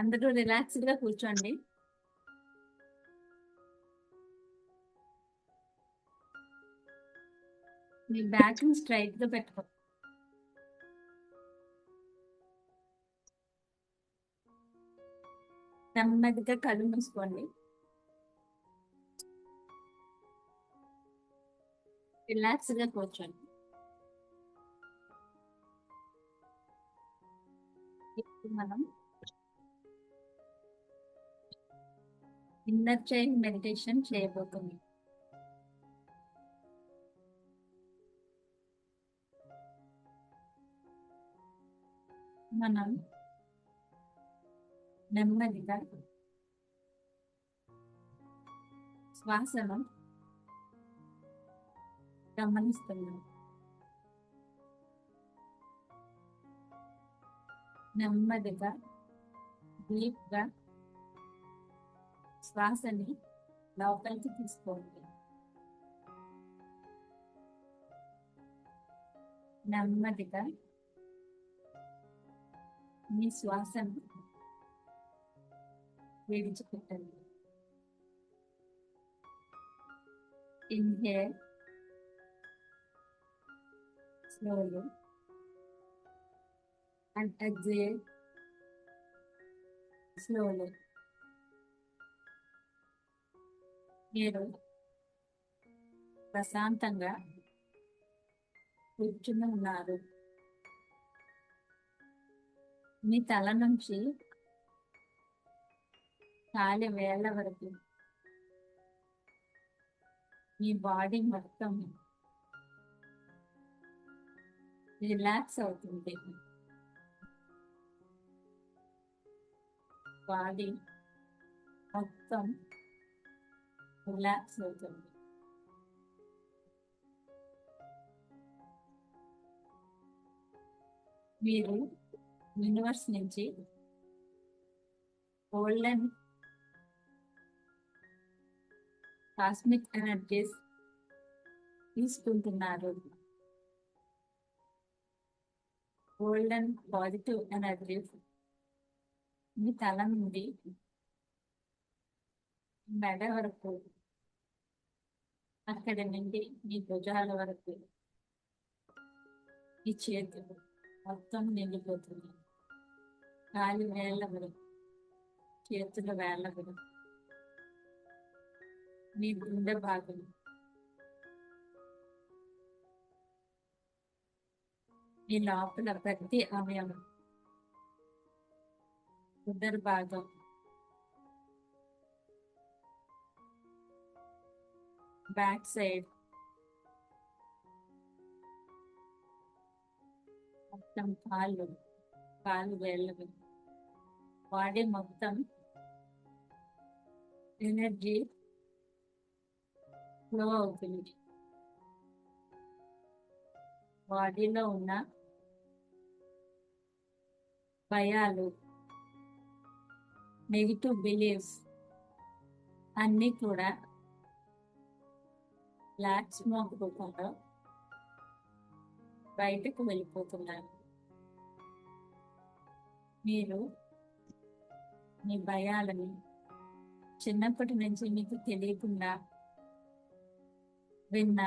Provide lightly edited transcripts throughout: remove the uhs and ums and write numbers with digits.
అందరూ రిలాక్స్డ్ గా కూర్చోండి. మీ బ్యాక్ ని స్ట్రైట్ గా పెట్టుకో. నెమ్మదిగా కళ్ళు మూసుకోండి. రిలాక్స్ గా కూర్చోండి. ఇప్పుడు మనం ఇన్నర్ చైల్డ్ మెడిటేషన్ చేయబోతున్నాం. మనం నెమ్మదిగా శ్వాసను గమనిస్తున్నాం. నెమ్మదిగా డీప్ గా శ్వాసని లోపలికి తీసుకోండి. నెమ్మదిగా మీ శ్వాసను విడిచిపెట్టండి. Inhale slowly and exhale slowly. మీరు ప్రశాంతంగా కూర్చుని ఉన్నారు. మీ తల నుంచి కాలి వేళ్ళ వరకు మీ బాడీ మొత్తం రిలాక్స్ అవుతుంది. బాడీ మొత్తం రిలాక్స్ అవుతుంది. మీరు యూనివర్స్ నుంచి గోల్డెన్ కాస్మిక్ ఎనర్జీస్ తీసుకుంటున్నారు. గోల్డెన్ పాజిటివ్ ఎనర్జీస్ మీ తల నుండి మెడ వరకు, అక్కడి నుండి మీ భుజాల వరకు, ఈ చేతులు మొత్తం నిండిపోతుంది. కాలి వేళ్ళ వరకు, చేతుల వేళ్ళ వరకు, మీ గుండె భాగం, మీ లోపల ప్రతి అవయవం, ఉదర భాగం, బ్యాక్ సైడ్ మొత్తం కాలు వేళ్ళ బాడీ మొత్తం ఎనర్జీ ఫ్లో అవుతుంది. బాడీలో ఉన్న భయాలు, నెగిటివ్ బిలీఫ్స్ అన్నీ కూడా బ్లాక్ స్మోక్ రూపంలో బయటకు వెళ్ళిపోతున్నారు. మీరు మీ భయాలని చిన్నప్పటి నుంచి మీకు తెలియకుండా విన్న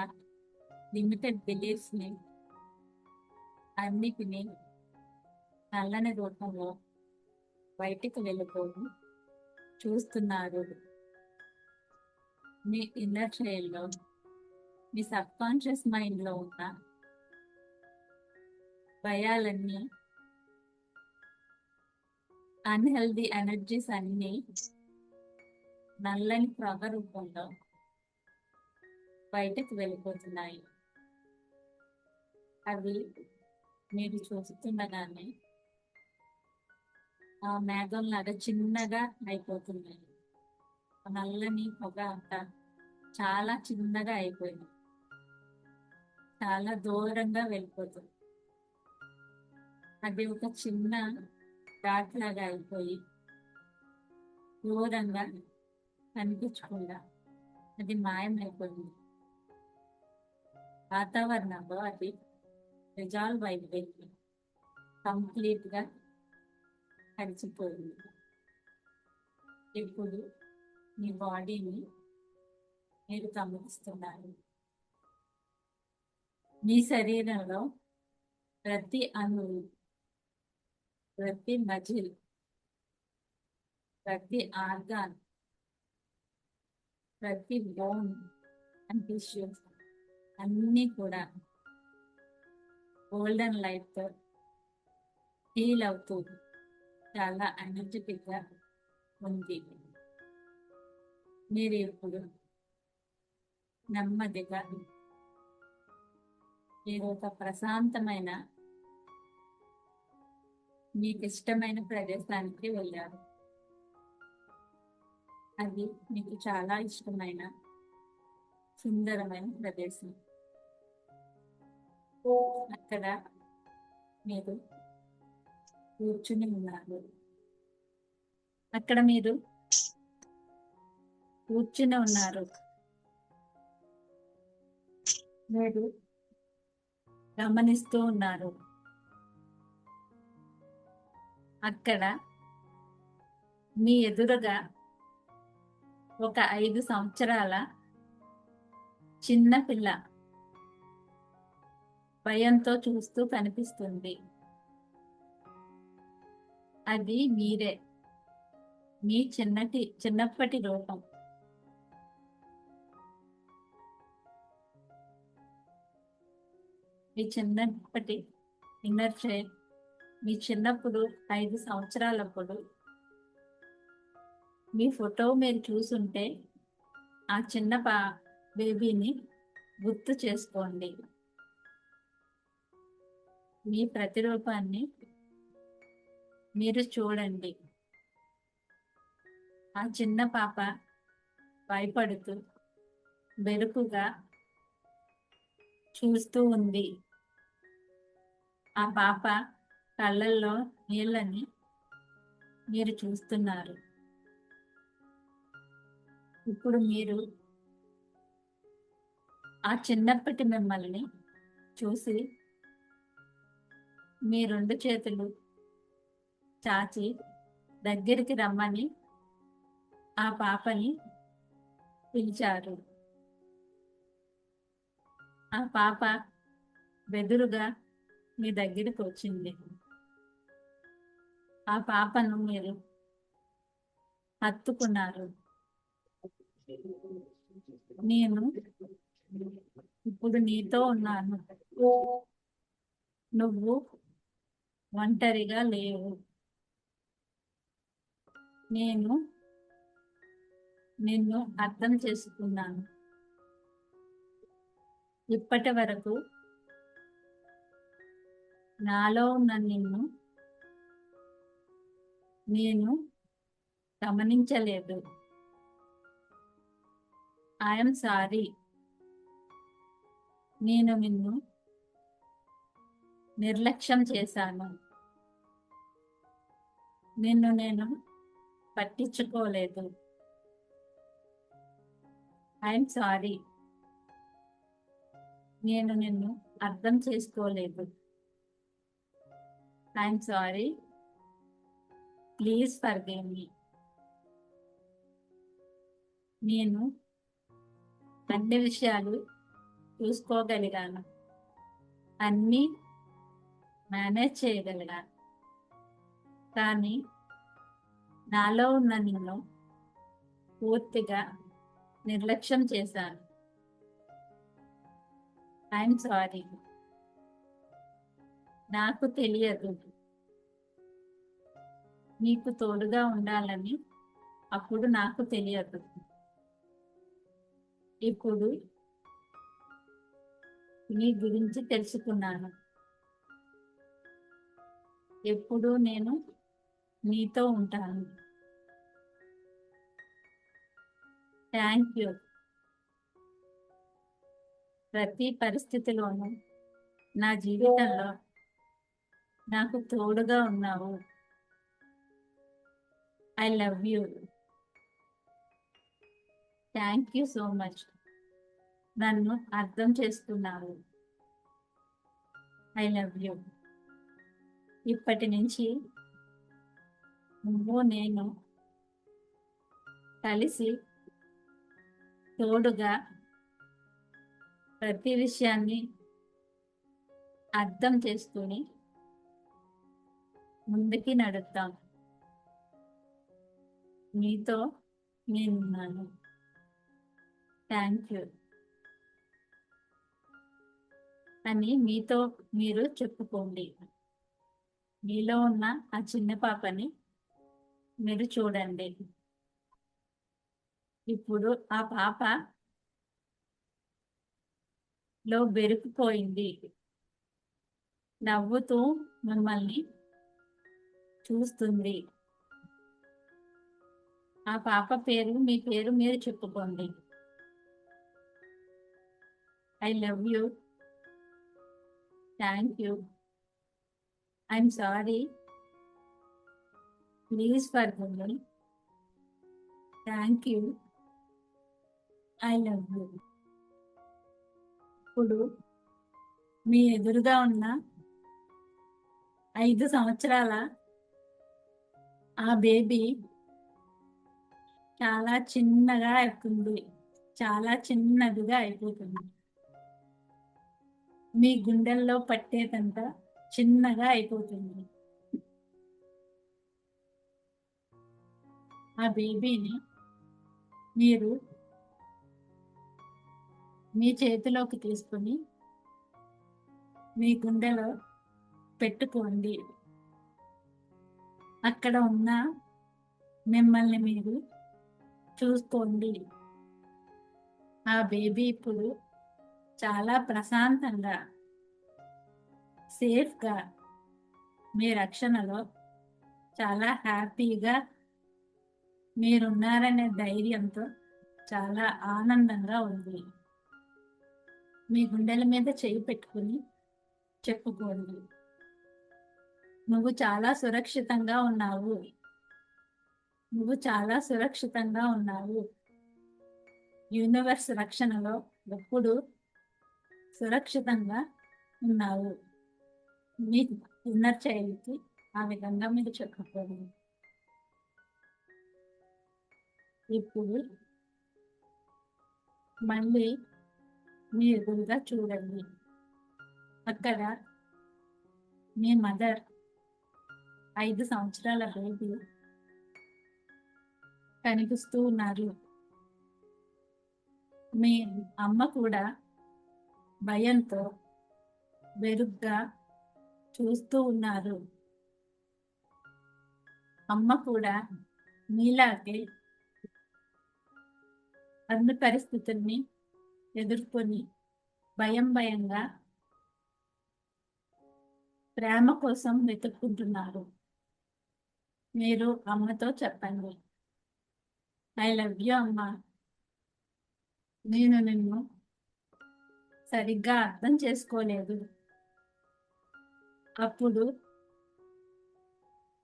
లిమిటెడ్ బిలీఫ్స్ ని అన్నిటిని నల్లని రూపంలో బయటకు వెళ్ళిపోయి చూస్తున్నారు. మీ ఇన్నర్ చైల్డ్ లో, మీ సబ్ కాన్షియస్ మైండ్ లో ఉన్న భయాలన్నీ, అన్హెల్దీ ఎనర్జీస్ అన్ని నల్లని ప్రభ రూపంలో బయటకు వెళ్ళిపోతున్నాయి. అవి మీరు చూస్తుండగానే ఆ మేఘం లాగా చిన్నగా అయిపోతున్నాయి. నల్లని పొగ అంతా చాలా చిన్నగా అయిపోయింది, చాలా దూరంగా వెళ్ళిపోతుంది. అది ఒక చిన్న డాట్ లాగా అయిపోయి దూరంగా కనిపించకుండా అది మాయమైపోయింది. వాతావరణంలో అది రిజాల్వ్ అయిపోయింది, కంప్లీట్ గా కలిసిపోయింది. ఇప్పుడు మీ బాడీని మీరు గమనిస్తున్నారు. మీ శరీరంలో ప్రతి అణువు, ప్రతి మజిల్, ప్రతి ఆర్గాన్, ప్రతి బోన్ అండ్ టిష్యూస్ అన్నీ కూడా గోల్డెన్ లైట్తో హీల్ అవుతూ చాలా ఎనర్జెటిక్గా ఉంది. మీరు ఇప్పుడు నెమ్మదిగా మీరు ఒక ప్రశాంతమైన మీకు ఇష్టమైన ప్రదేశానికి వెళ్ళారు. అది మీకు చాలా ఇష్టమైన సుందరమైన ప్రదేశం. అక్కడ మీరు కూర్చుని ఉన్నారు. మీరు గమనిస్తూ ఉన్నారు. అక్కడ మీ ఎదురుగా ఒక 5 సంవత్సరాల చిన్న పిల్ల భయంతో చూస్తూ కనిపిస్తుంది. అది మీరే, మీ చిన్నప్పటి రూపం. మీ చిన్నప్పటి ఇన్నర్ చైల్డ్. మీ చిన్నప్పుడు 5 సంవత్సరాలప్పుడు మీ ఫోటో మీరు చూసుంటే ఆ చిన్న బేబీని గుర్తు చేసుకోండి. మీ ప్రతిరూపాన్ని మీరు చూడండి. ఆ చిన్న పాప భయపడుతూ బెరుకుగా చూస్తూ ఉంది. ఆ పాప కళ్ళల్లో నీళ్ళని మీరు చూస్తున్నారు. ఇప్పుడు మీరు ఆ చిన్నప్పటి మిమ్మల్ని చూసి మీ 2 చేతులు చాచి దగ్గరికి రమ్మని ఆ పాపని పిలిచారు. ఆ పాప బెదురుగా మీ దగ్గరికి వచ్చింది. ఆ పాపను మీరు హత్తుకున్నారు. నేను ఇప్పుడు నీతో ఉన్నాను. నువ్వు ఒంటరిగా లేవు. నేను నిన్ను అర్థం చేసుకున్నాను. ఇప్పటి వరకు నాలో ఉన్న నిన్ను నేను గమనించలేదు. I'm sorry. నేను నిన్ను నిర్లక్ష్యం చేశాను. నిన్ను నేను పట్టించుకోలేదు. I'm sorry. నేను నిన్ను అర్థం చేసుకోలేదు. I'm sorry. ప్లీజ్ ఫర్గివ్ మీ. నేను అన్ని విషయాలు చూసుకోగలిగాను, అన్నీ మేనేజ్ చేయగలిగాను. కానీ నాలో ఉన్న నిన్ను పూర్తిగా నిర్లక్ష్యం చేశాను. I'm sorry. నాకు తెలియదు నీకు తోడుగా ఉండాలని. అప్పుడు నాకు తెలియదు. ఇప్పుడు నీ గురించి తెలుసుకున్నాను. ఎప్పుడూ నేను నీతో ఉంటాను. Thank you. ప్రతి పరిస్థితిలోనూ నా జీవితంలో నాకు తోడుగా ఉన్నావు. I love you. Thank you so much. నన్ను అర్థం చేసుకున్నావు. I love you. ఇప్పటి నుంచి నువ్వు నేను కలిసి తోడుగా ప్రతి విషయాన్ని అర్థం చేసుకొని ముందుకి నడుద్దాం. మీతో నేనున్నాను. థ్యాంక్ యూ అని మీతో మీరు చెప్పుకోండి. మీలో ఉన్న ఆ చిన్న పాపని మీరు చూడండి. ఇప్పుడు ఆ పాపలో బెరుకుపోయింది. నవ్వుతూ మిమ్మల్ని చూస్తుంది. ఆ పాప పేరు మీ పేరు మీరు చెప్పుకోండి. I love you. Thank you. I'm sorry. Please forgive me. Thank you. I love you. ఇప్పుడు మీ ఎదురుగా ఉన్న 5 సంవత్సరాల ఆ బేబీ చాలా చిన్నగా అవుతుంది. చాలా చిన్నదిగా అయిపోతుంది. మీ గుండెల్లో పట్టేదంత చిన్నగా అయిపోతుంది. ఆ బేబీని మీరు మీ చేతిలోకి తీసుకొని మీ గుండెలో పెట్టుకోండి. అక్కడ ఉన్న మిమ్మల్ని మీరు చూసుకోండి. ఆ బేబీ ఇప్పుడు చాలా ప్రశాంతంగా, సేఫ్గా మీ రక్షణలో చాలా హ్యాపీగా మీరున్నారనే ధైర్యంతో చాలా ఆనందంగా ఉంది. మీ గుండెల మీద చేయి పెట్టుకుని చెప్పుకోండి, నువ్వు చాలా సురక్షితంగా ఉన్నావు. నువ్వు చాలా సురక్షితంగా ఉన్నావు. యూనివర్స్ రక్షణలో ఎప్పుడు సురక్షితంగా ఉన్నావు. మీ ఇన్నర్ చైల్డ్కి ఆ విధంగా మీరు చెప్పుకోండి. ఇప్పుడు మళ్ళీ మీ ఎదురుగా చూడండి. అక్కడ మీ మదర్ 5 సంవత్సరాల బేబీ కనిపిస్తూ ఉన్నారు. మీ అమ్మ కూడా భయంతో బెరుగ్గా చూస్తూ ఉన్నారు. అమ్మ కూడా మీలాగే అన్ని పరిస్థితుల్ని ఎదుర్కొని భయంగా ప్రేమ కోసం వెతుక్కుంటున్నారు. మీరు అమ్మతో చెప్పండి, ఐ లవ్ యూ అమ్మ. నేను నిన్ను సరిగ్గా అర్థం చేసుకోలేదు. అప్పుడు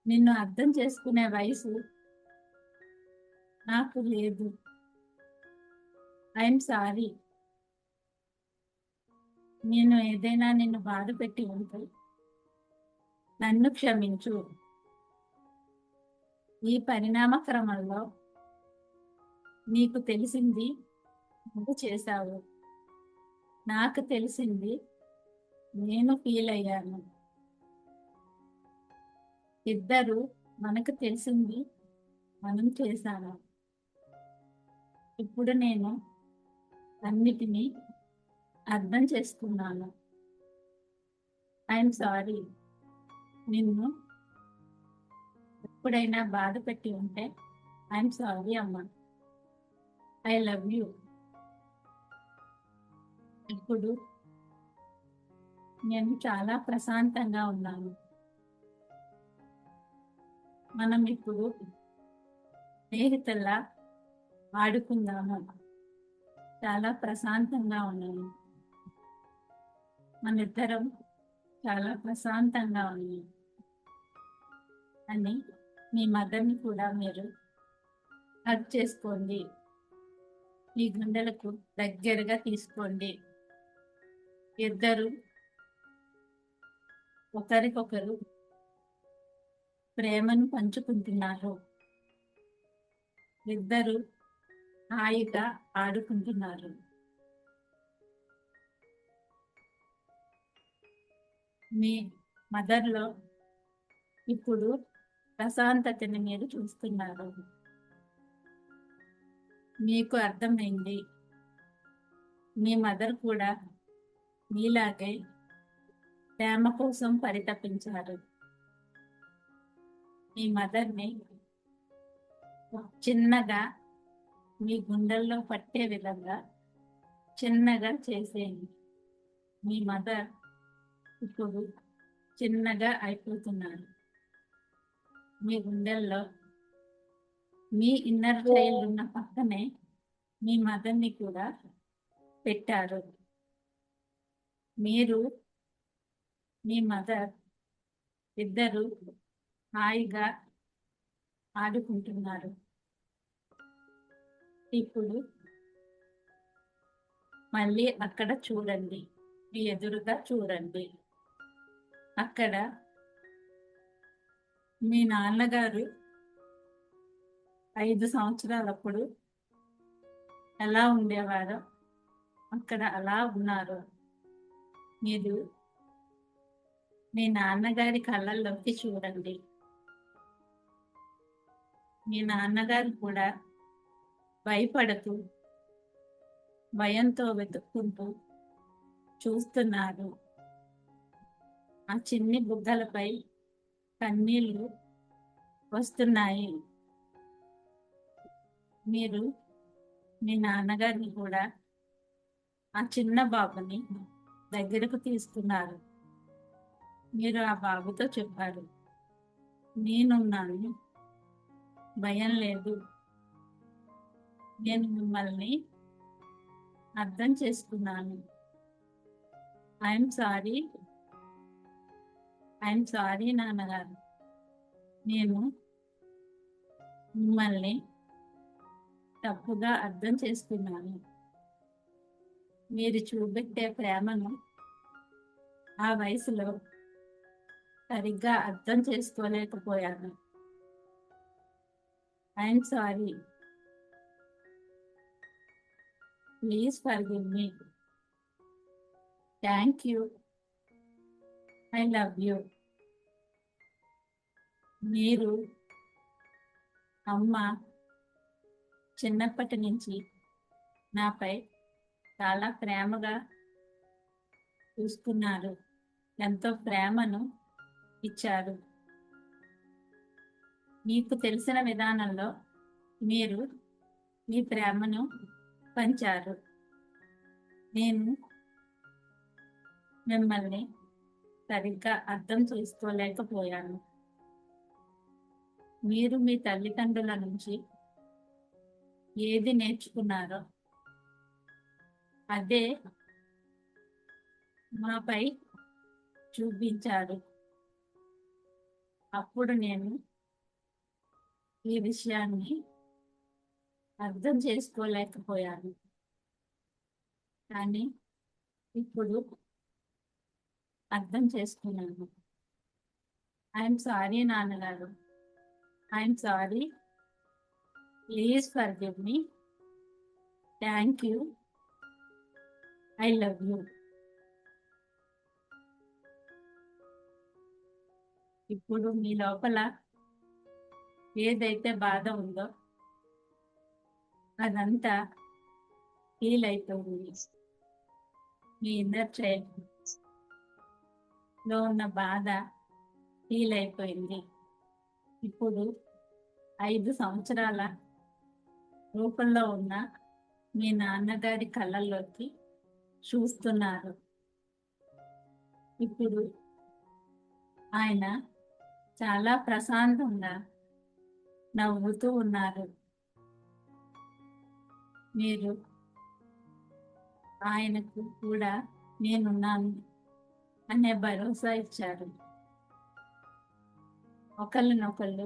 నిన్ను అర్థం చేసుకునే వయసు నాకు లేదు. I'm sorry. నేను ఏదైనా నిన్ను బాధ పెట్టి ఉంటే నన్ను క్షమించు. ఈ పరిణామ క్రమంలో నీకు తెలిసింది నువ్వు చేశావు, నాకు తెలిసింది నేను ఫీల్ అయ్యాను. ఇద్దరు మనకు తెలిసింది మనం చేశాను. ఇప్పుడు నేను అన్నిటినీ అర్థం చేసుకున్నాను. I'm sorry. నిన్ను ఎప్పుడైనా బాధ పెట్టి ఉంటే ఐఎమ్ సారీ అమ్మా. I love you. ఇప్పుడు నేను చాలా ప్రశాంతంగా ఉన్నాను. మనం ఇప్పుడు స్నేహితుల్లా ఆడుకుందాము. చాలా ప్రశాంతంగా ఉన్నాను. మన ఇద్దరం చాలా ప్రశాంతంగా ఉన్నాం అని మీ మదర్ని కూడా మీరు హగ్ చేసుకోండి. మీ గుండెలకు దగ్గరగా తీసుకోండి. ఇద్దరు ఒకరికొకరు ప్రేమను పంచుకుంటున్నారు. ఇద్దరు హాయిగా ఆడుకుంటున్నారు. మీ మదర్లో ఇప్పుడు ప్రశాంతతని మీరు చూస్తున్నారు. మీకు అర్థమైంది, మీ మదర్ కూడా మీలాగే ప్రేమ కోసం పరితపించారు. మీ మదర్ని చిన్నగా మీ గుండెల్లో పట్టే విధంగా చిన్నగా చేసేయండి. మీ మదర్ ఇప్పుడు చిన్నగా అయిపోతున్నారు. మీ గుండెల్లో మీ ఇన్నర్ చైల్డ్ ఉన్న పక్కనే మీ మదర్ని కూడా పెట్టారు. మీరు మీ మదర్ ఇద్దరు హాయిగా ఆడుకుంటున్నారు. ఇప్పుడు మళ్ళీ అక్కడ చూడండి, మీ ఎదురుగా చూడండి. అక్కడ మీ నాన్నగారు 5 సంవత్సరాలప్పుడు ఎలా ఉండేవారో అక్కడ అలా ఉన్నారు. మీరు మీ నాన్నగారి కళ్ళల్లోకి చూడండి. మీ నాన్నగారు కూడా భయపడుతూ భయంతో వెతుక్కుంటూ చూస్తున్నారు. ఆ చిన్ని బుగ్గలపై కన్నీళ్లు వస్తున్నాయి. మీరు మీ నాన్నగారిని కూడా ఆ చిన్న బాబుని దగ్గరకు తీసుకున్నారు. మీరు ఆ బాబుతో చెప్పారు, నేనున్నాను, భయం లేదు, నేను మిమ్మల్ని అర్థం చేసుకున్నాను. ఐఎమ్ సారీ నాన్నగారు, నేను మిమ్మల్ని తప్పుగా అర్థం చేసుకున్నాను. మీరు చూపెట్టే ప్రేమను ఆ వయసులో సరిగ్గా అర్థం చేసుకోలేకపోయాను. I'm sorry, please forgive me. Thank you, I love you. మీరు అమ్మ చిన్నప్పటి నుంచి నాపై చాలా ప్రేమగా చూసుకున్నారు, ఎంతో ప్రేమను ఇచ్చారు. మీకు తెలిసిన విధానంలో మీరు మీ ప్రేమను పంచారు. నేను మిమ్మల్ని సరిగ్గా అర్థం చేసుకోలేకపోయాను. మీరు మీ తల్లిదండ్రుల నుంచి ఏది నేర్చుకున్నారో అదే మాపై చూపించారు. అప్పుడు నేను ఈ విషయాన్ని అర్థం చేసుకోలేకపోయాను. కానీ ఇప్పుడు అర్థం చేసుకున్నాను. ఐఎమ్ సారీ నాన్నగారు, I'm sorry, please forgive me. Thank you, I love you. ఇప్పుడు మీ లోపల ఏదైతే బాధ ఉందో అదంతా హీల్ అవుతుంది. మీ ఇన్నర్ చైల్డ్ లో ఉన్న బాధ హీల్ అయిపోయింది. ఇప్పుడు 5 సంవత్సరాల రూపంలో ఉన్న మీ నాన్నగారి కళ్ళల్లోకి చూస్తున్నారు. ఇప్పుడు ఆయన చాలా ప్రశాంతంగా నవ్వుతూ ఉన్నారు. మీరు ఆయనకు కూడా నేనున్నాను అనే భరోసా ఇచ్చారు. ఒకళ్ళనొకళ్ళు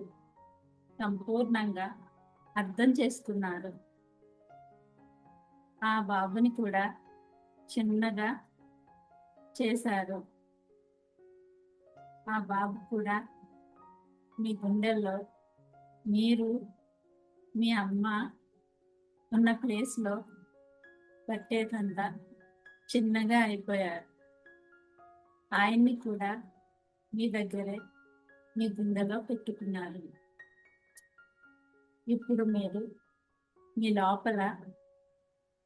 సంపూర్ణంగా అర్థం చేసుకున్నారు. ఆ బాబుని కూడా చిన్నగా చేశారు. ఆ బాబు కూడా మీ గుండెల్లో మీరు మీ అమ్మ ఉన్న ప్లేస్లో పట్టేటంత చిన్నగా అయిపోయారు. ఆయన్ని కూడా మీ దగ్గరే మీ గుండెలో పెట్టుకున్నారు. ఇప్పుడు మీరు మీ లోపల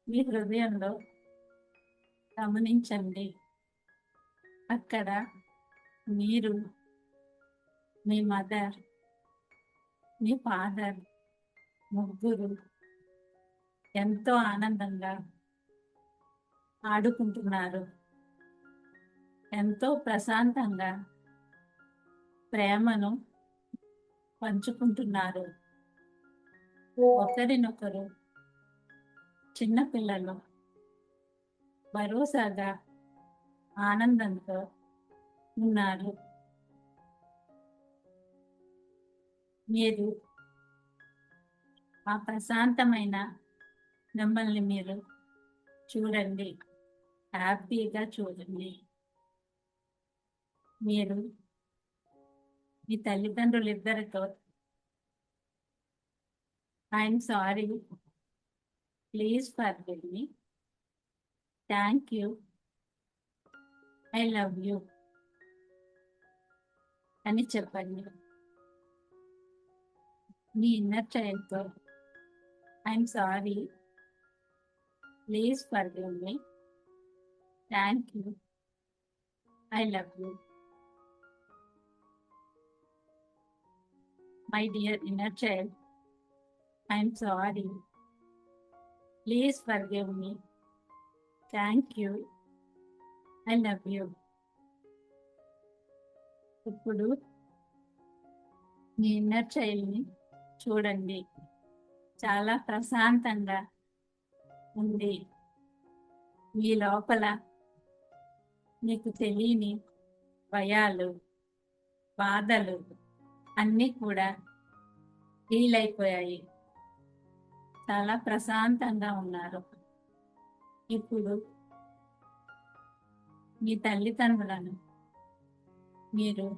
మీ హృదయంలో గమనించండి. అక్కడ మీరు, మీ మదర్, మీ ఫాదర్ ముగ్గురు ఎంతో ఆనందంగా ఆడుకుంటున్నారు. ఎంతో ప్రశాంతంగా ప్రేమను పంచుకుంటున్నారు. ఒకరినొకరు చిన్నపిల్లలు భరోసాగా ఆనందంతో ఉన్నారు. మీరు ఆ ప్రశాంతమైన మిమ్మల్ని మీరు చూడండి, హ్యాపీగా చూడండి. మీరు మీ తల్లిదండ్రులు ఇద్దరితో I'm sorry, please forgive me, thank you, I love you అని చెప్పండి. మీ ఇన్నర్ చైల్డ్తో I'm sorry, please forgive me, thank you, I love you. My dear inner child, I'm sorry. Please forgive me. Thank you. I love you. ఇప్పుడు మీ inner చైల్డ్ని చూడండి, చాలా ప్రశాంతంగా ఉంది. మీ లోపల మీకు తెలియని భయాలు, బాధలు అన్నీ కూడా హీల్ అయిపోయాయి. చాలా ప్రశాంతంగా ఉన్నారు. ఇప్పుడు మీ తల్లిదండ్రులను మీరు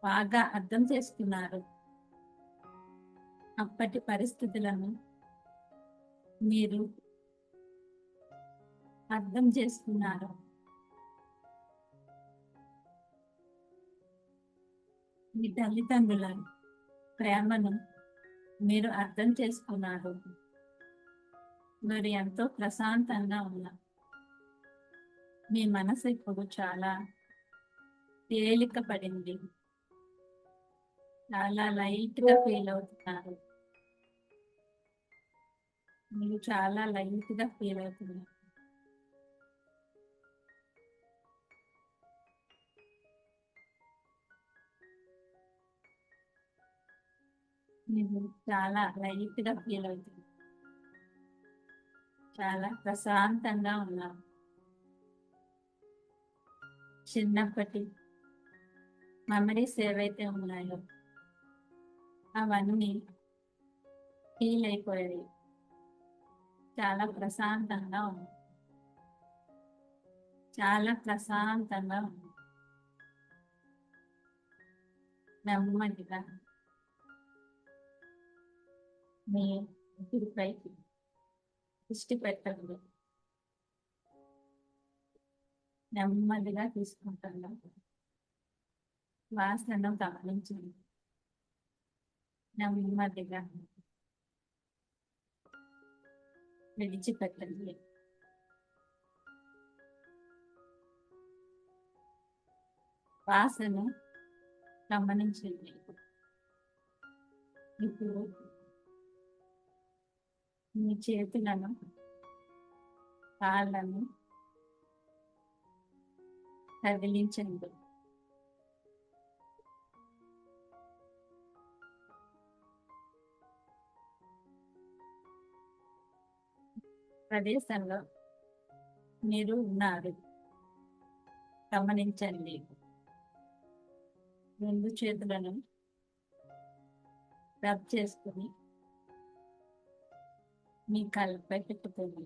బాగా అర్థం చేసుకున్నారు. అప్పటి పరిస్థితులను మీరు అర్థం చేసుకున్నారు. మీ తల్లిదండ్రుల ప్రేమను మీరు అర్థం చేసుకున్నారు. మీరు ఎంతో ప్రశాంతంగా ఉన్నారు. మీ మనసు ఇప్పుడు చాలా తేలిక పడింది. చాలా లైట్గా ఫీల్ అవుతున్నారు. మీరు చాలా లైట్గా ఫీల్ అవుతున్నారు. మీరు చాలా లైట్గా ఫీల్ అవుతుంది. చాలా ప్రశాంతంగా ఉన్నారు. చిన్నప్పటి మెమరీస్ ఏవైతే ఉన్నాయో అవన్నీ ఫీల్ అయిపోయాయి. చాలా ప్రశాంతంగా ఉంది. చాలా ప్రశాంతంగా ఉంది. నెమ్మదిగా మీ ఊపిరిపై దృష్టి పెట్టండి. నెమ్మదిగా తీసుకుంటున్నాం. శ్వాసను గమనించండి. నెమ్మదిగా విడిచిపెట్టండి. శ్వాసను గమనించండి. ఇప్పుడు మీ చేతులను, కాళ్ళను కదిలించండి. ప్రదేశంలో మీరు ఉన్నారు, గమనించండి. రెండు చేతులను రబ్ చేసుకుని మీ కళ్ళపై పెట్టుకోండి.